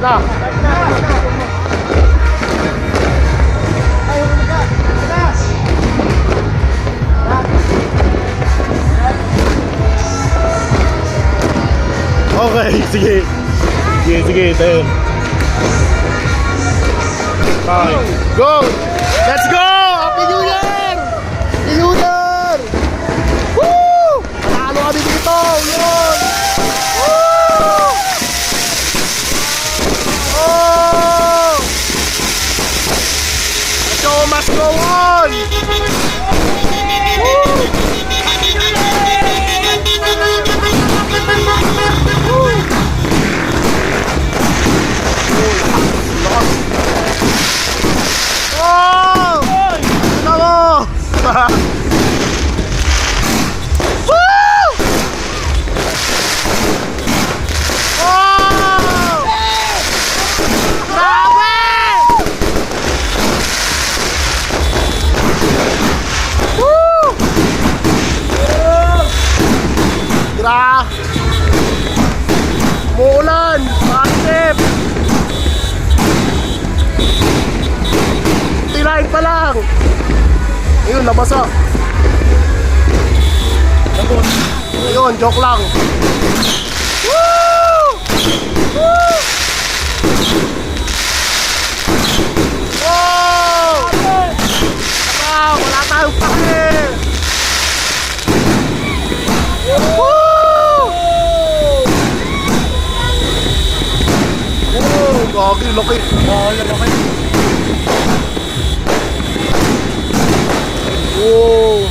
na. Okay, sige. Sige, tayo. Okay. Go! Let's go! Happy New Year! Happy New Year! Woo! Panalo kami dito! Yun! Woo! Oh! The show must go on! Woo! Muulan, makasip. Tirahin pa lang. Ayun, nabasa. Ayun, joke lang. Woo! Woo! Oh! Wow, wala tayong pake. Woo! Gagi, laki. Oo, laki. Wow.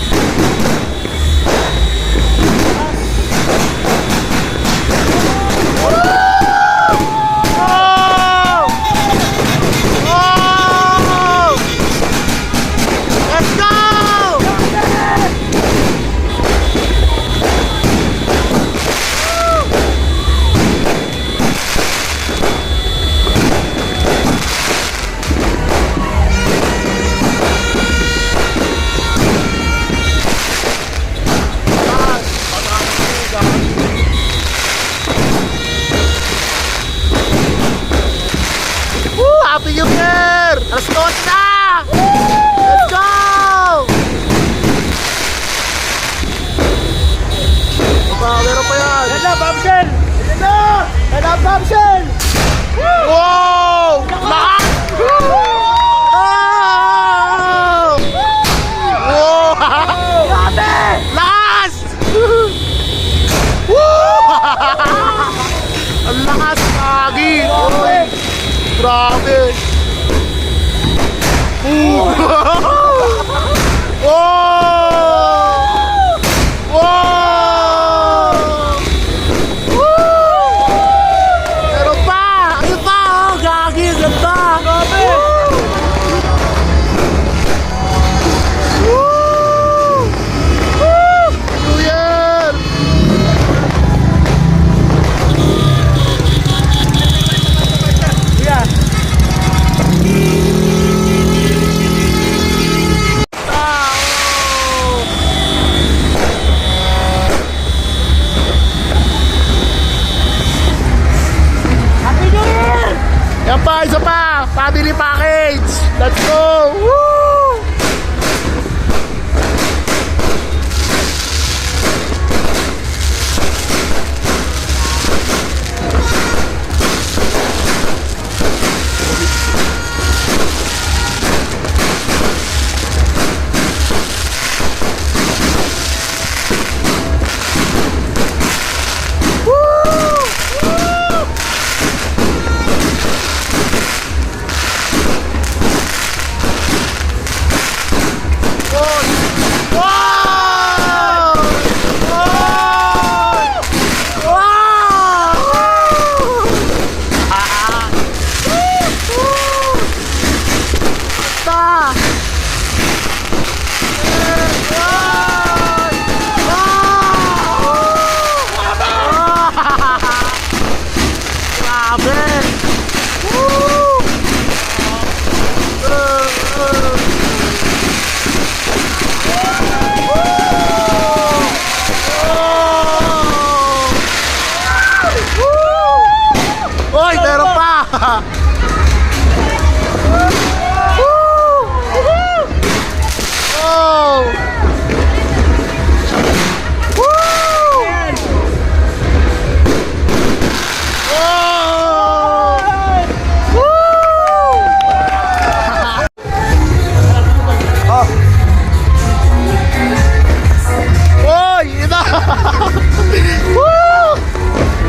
Happy New Year! Alas 2 na! Let's go! Meron pa yan! Yan na, bombshell! Yan na! Yan na, bombshell! Wow! Lahat! Wow! Grabe! Last! Ang lakas, Gagi! Grabe! Meron pa! Ayun pa! Oh, Gagi! Ganda! Grabe! New Year! Yan pa, isa pa! Family package! Let's go! Woo! Oh!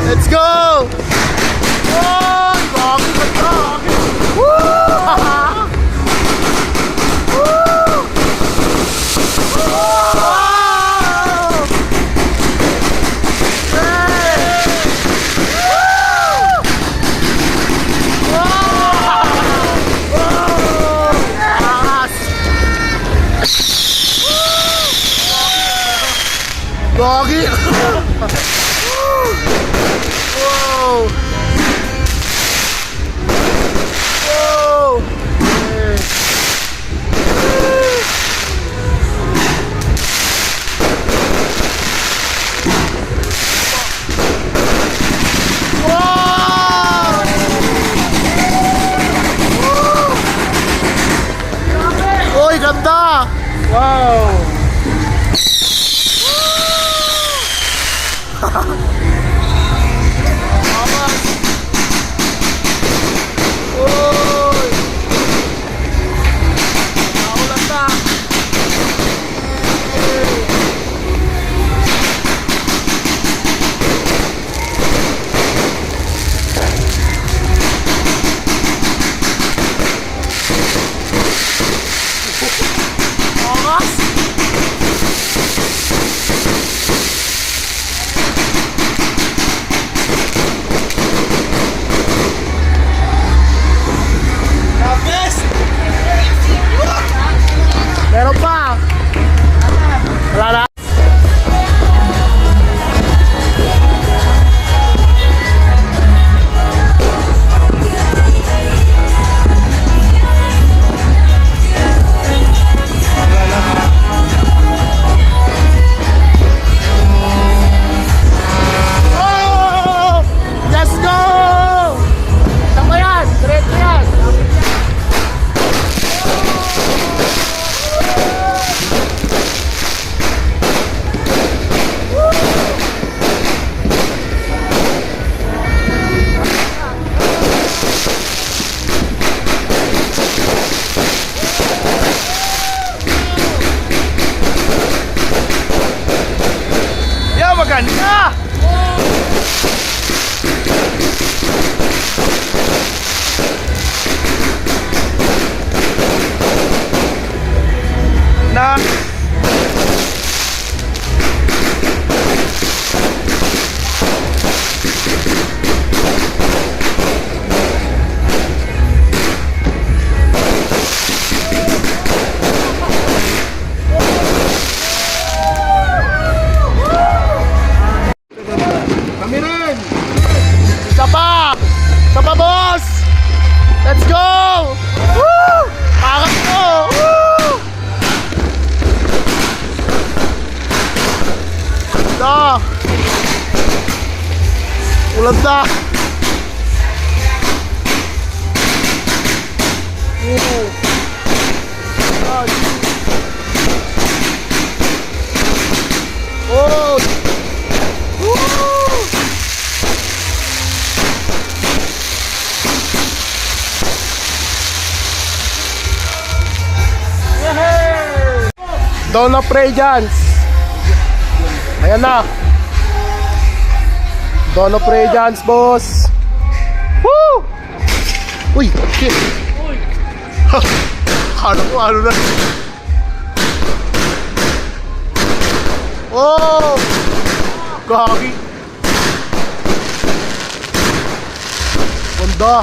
Let's go! Oh, gagi ka gagi! Woo! Woo! Wow! Hey! Wow! Gagi! Whoa! Whoa! Wow! Uy, ganda! Wow! Meron pa! Wala na! Oh! Let's go! Saan ba yan? Diretso yan! Maganda! Na kami rin! Isa pa! Isa pa, boss! Let's go! Woo! Pakas ko! Woo! Ganda! Ulan na! Woo! Oh! Dawn of Radiance. Ayan na. Dawn of Radiance, boss. Woo! Uy, shit. Ano ko, ano na. Oh! Gagi. Ganda.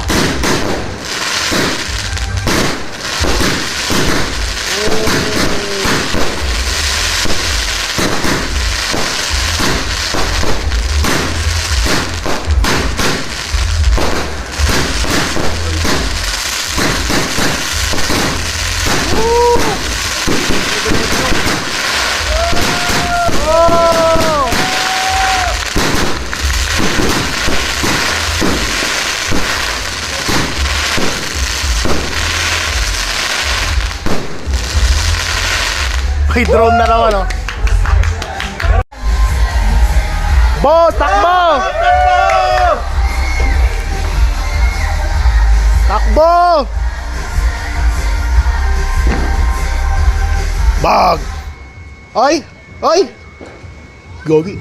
May drone na naman, oh. Boss, takbo! Takbo! Bag! Ay! Ay! Gogi!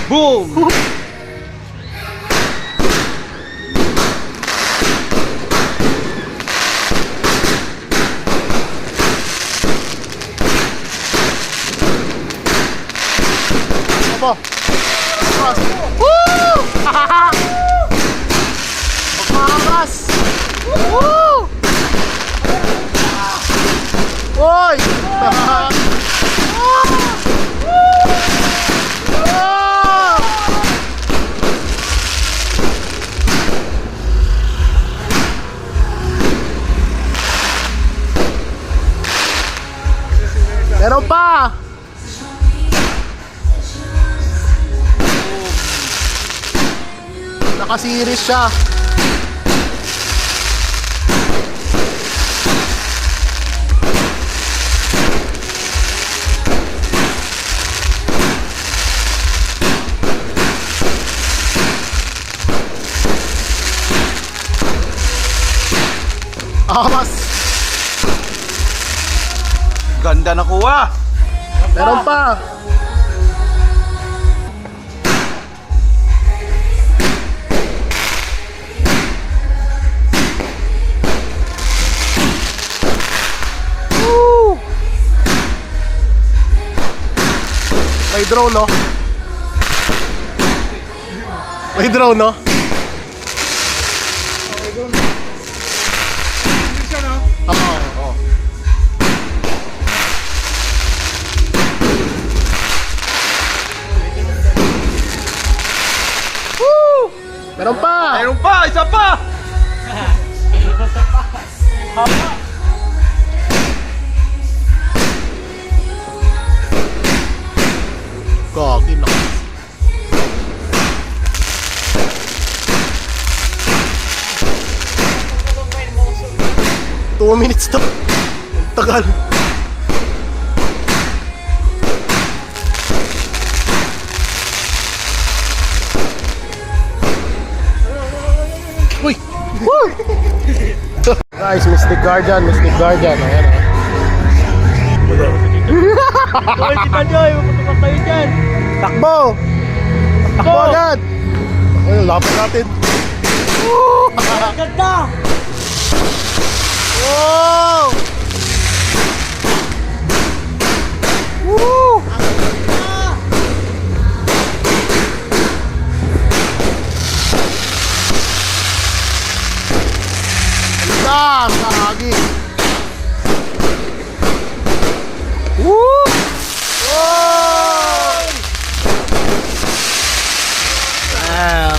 Boom! Apa? Woo! Pagmakas! Woo! Oy! Meron pa! Naka-series siya. Amas! Ganda na kuha! Meron pa! Woo! May drone, no? May drone, no? Oo. Woo! Meron pa! Mayroon pa! Isa pa! Gagi na. 2 minutes to. Tagal. Uy! Woo! Guys, Mystic Guardian. Ayan, Joy, kita Joy! Maputukan tayo dyan! Takbo! Takbo agad! Ayun, lapit natin. Ganda! Wow! Woo! Ganda! Lagi! Woo! Wow! Wow!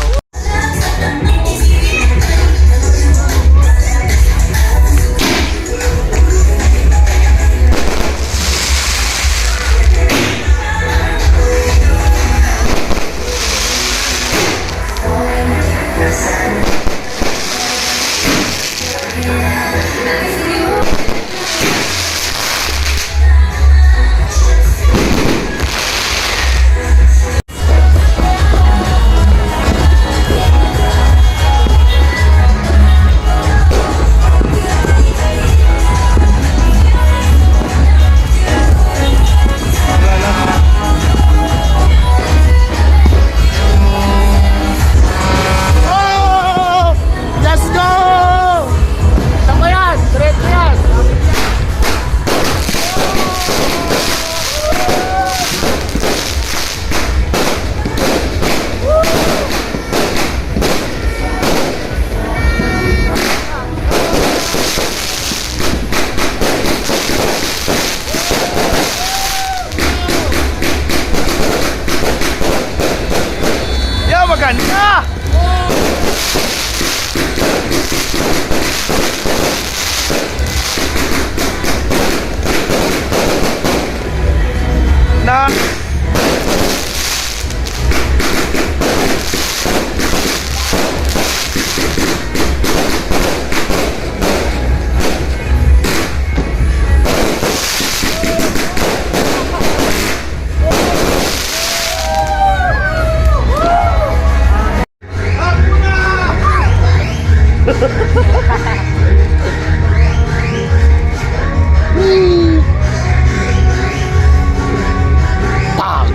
Oh! Let's go! Saan ba yan? Diretso Pang!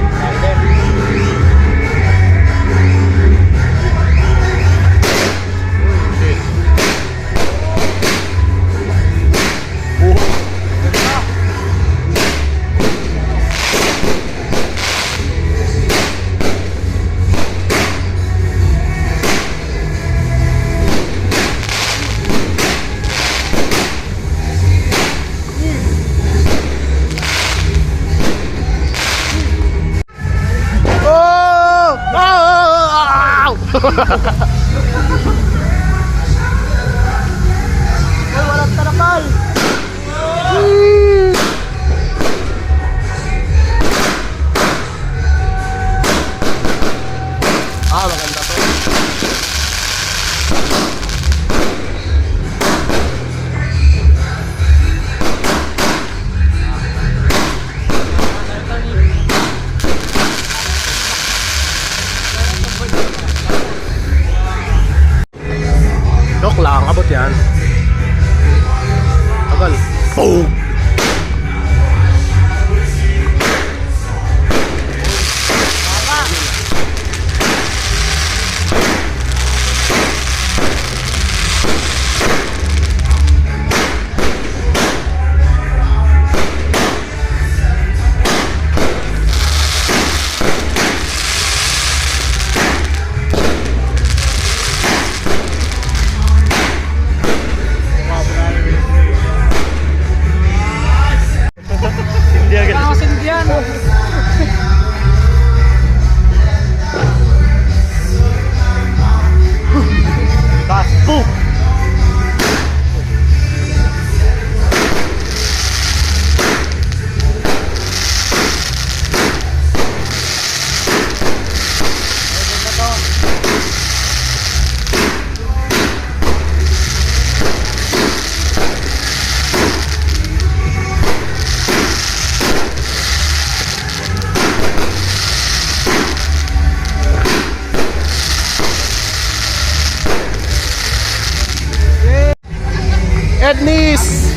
Ay, walang tarakal. Maganda to. Joke lang, abot yan. Tagal. Boom! Hindi agad. Nakasindihan. Tas! Boom! Ednis!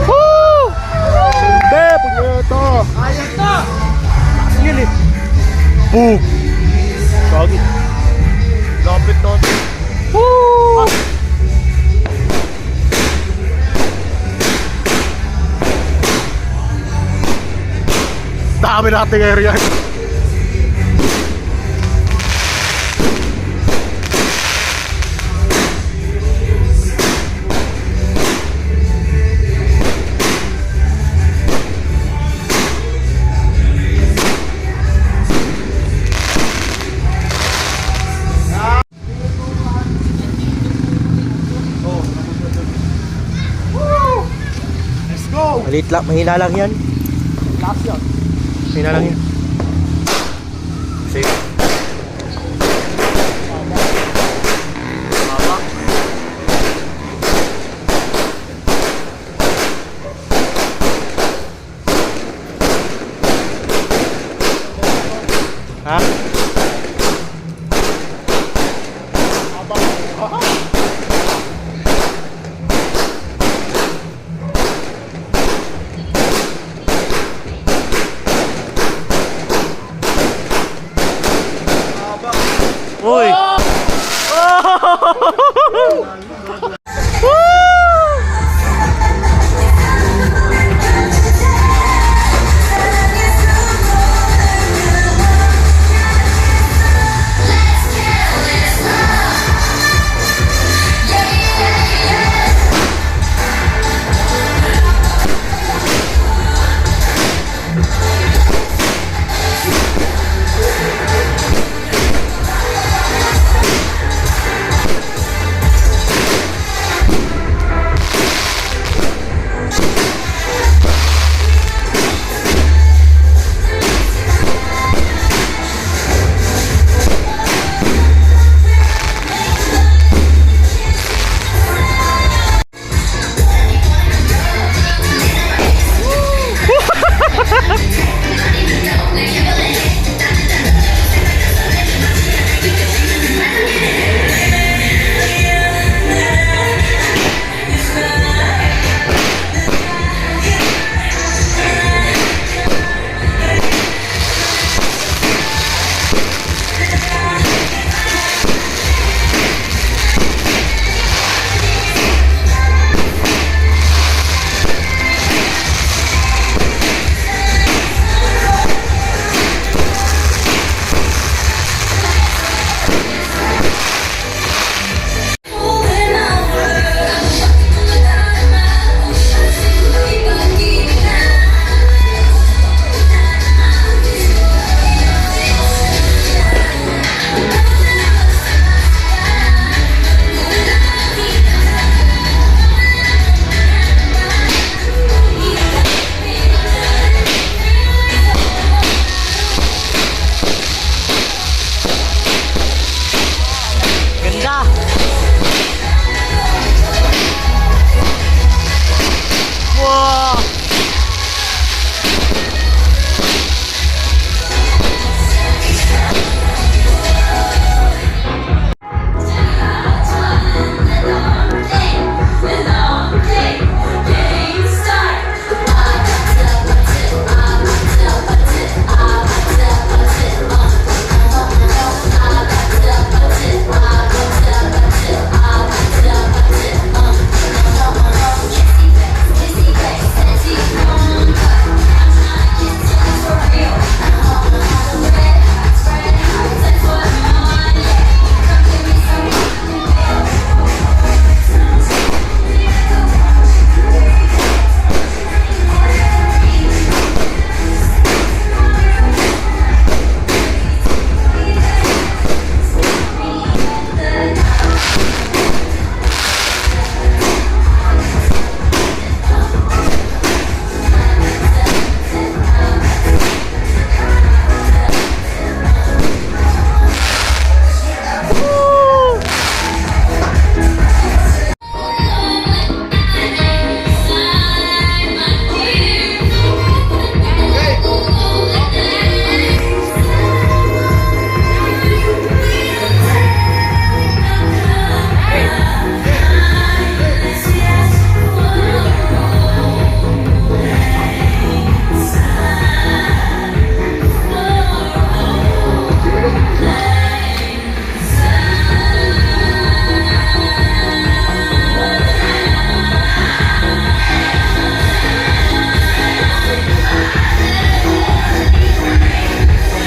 Woo! Hindi, punya ito. Ayos na. Yun eh. Boom! Gagi. Lapit na. Woo! Dami nating area. Malit lang, mahina lang yan. Last yun. Mahina lang yan. Safe. Ha? Uy! Isa. Wow.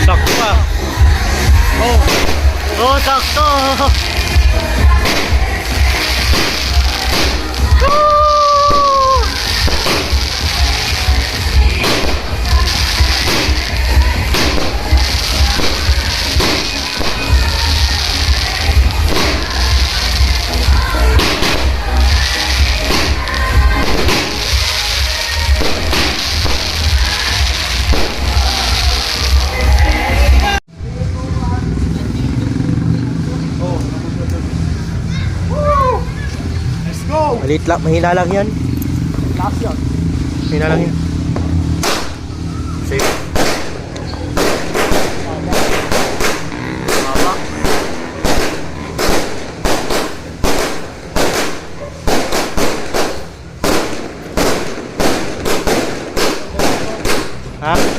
Sakto pa. Oh, sakto. Let's go! Maliit lang, mahina lang yan. Last yan. Mahina lang yan. Safe. Mama. Ha?